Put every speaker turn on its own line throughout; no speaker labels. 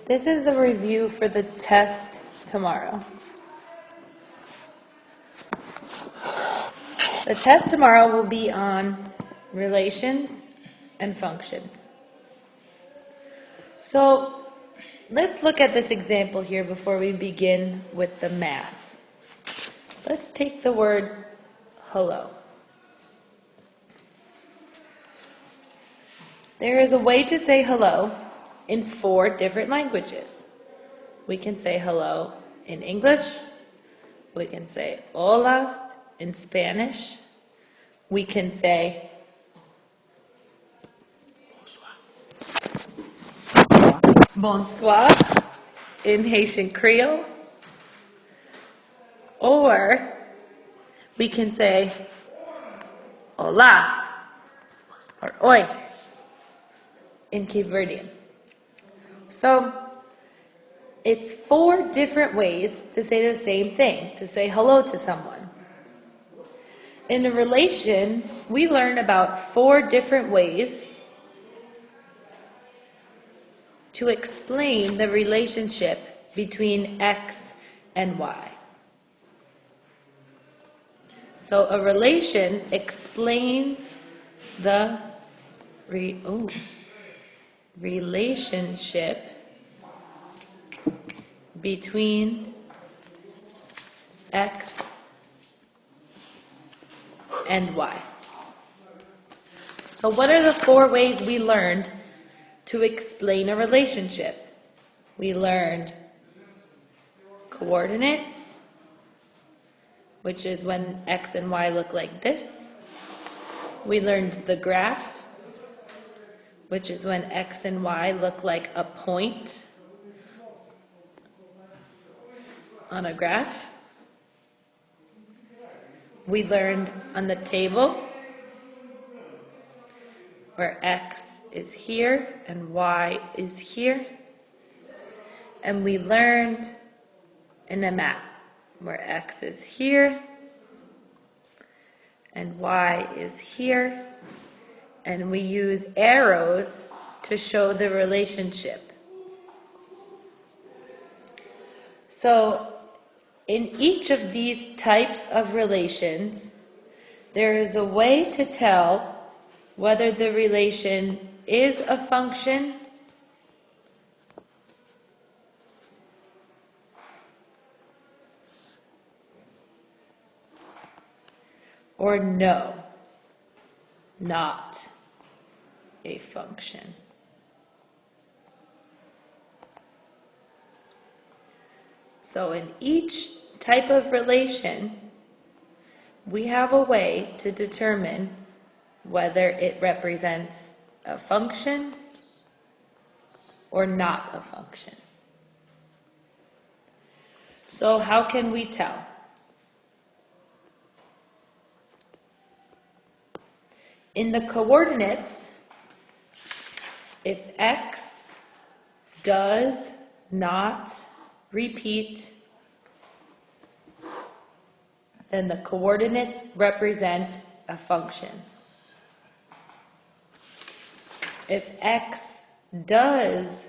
This is the review for the test tomorrow. The test tomorrow will be on relations and functions. So let's look at this example here before we begin with the math. Let's take the word hello. There is a way to say hello in 4 different languages. We can say hello in English. We can say hola in Spanish. We can say bonsoir in Haitian Creole. Or we can say hola or oi in Cape Verdean. So it's 4 different ways to say the same thing, to say hello to someone. In a relation, we learn about 4 different ways to explain the relationship between X and Y. So a relation explains the relationship between X and Y. So what are the 4 ways we learned to explain a relationship? We learned coordinates, which is when X and Y look like this. We learned the graph, which is when X and Y look like a point on a graph. We learned on the table where X is here and Y is here. And we learned in a map where X is here and Y is here. And we use arrows to show the relationship. So in each of these types of relations, there is a way to tell whether the relation is a function or no, not a function. So in each type of relation, we have a way to determine whether it represents a function or not a function. So how can we tell? In the coordinates, if X does not repeat, then the coordinates represent a function. If X does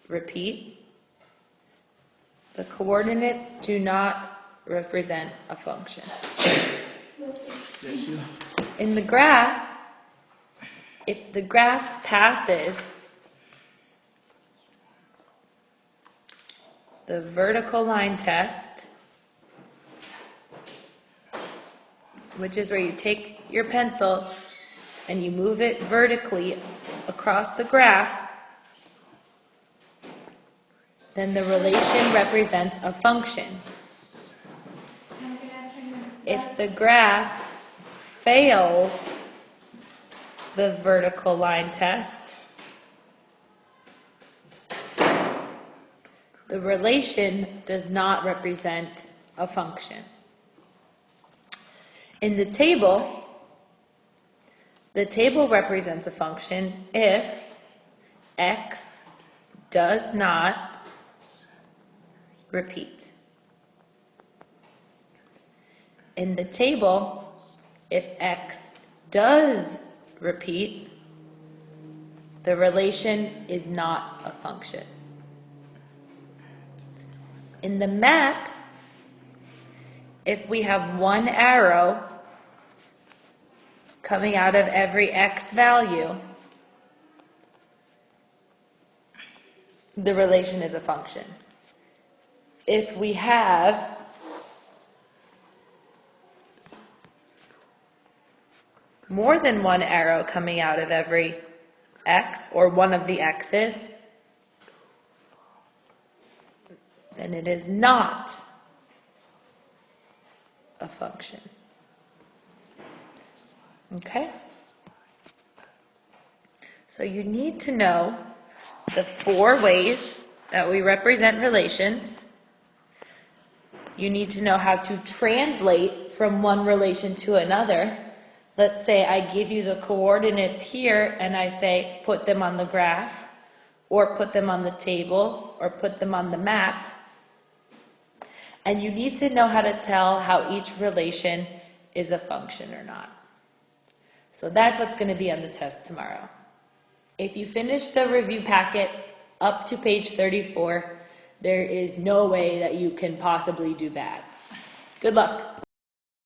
repeat, the coordinates do not represent a function. In the graph, if the graph passes the vertical line test, which is where you take your pencil and you move it vertically across the graph, then the relation represents a function. If the graph fails the vertical line test, the relation does not represent a function. In the table represents a function if X does not repeat. In the table, if X does repeat, the relation is not a function. In the map, if we have one arrow coming out of every x value, the relation is a function. If we have more than one arrow coming out of every x, or one of the x's, then it is not a function. Okay? So you need to know the 4 ways that we represent relations. You need to know how to translate from one relation to another. Let's say I give you the coordinates here and I say put them on the graph, or put them on the table, or put them on the map. And you need to know how to tell how each relation is a function or not. So that's what's going to be on the test tomorrow. If you finish the review packet up to page 34, there is no way that you can possibly do bad. Good luck.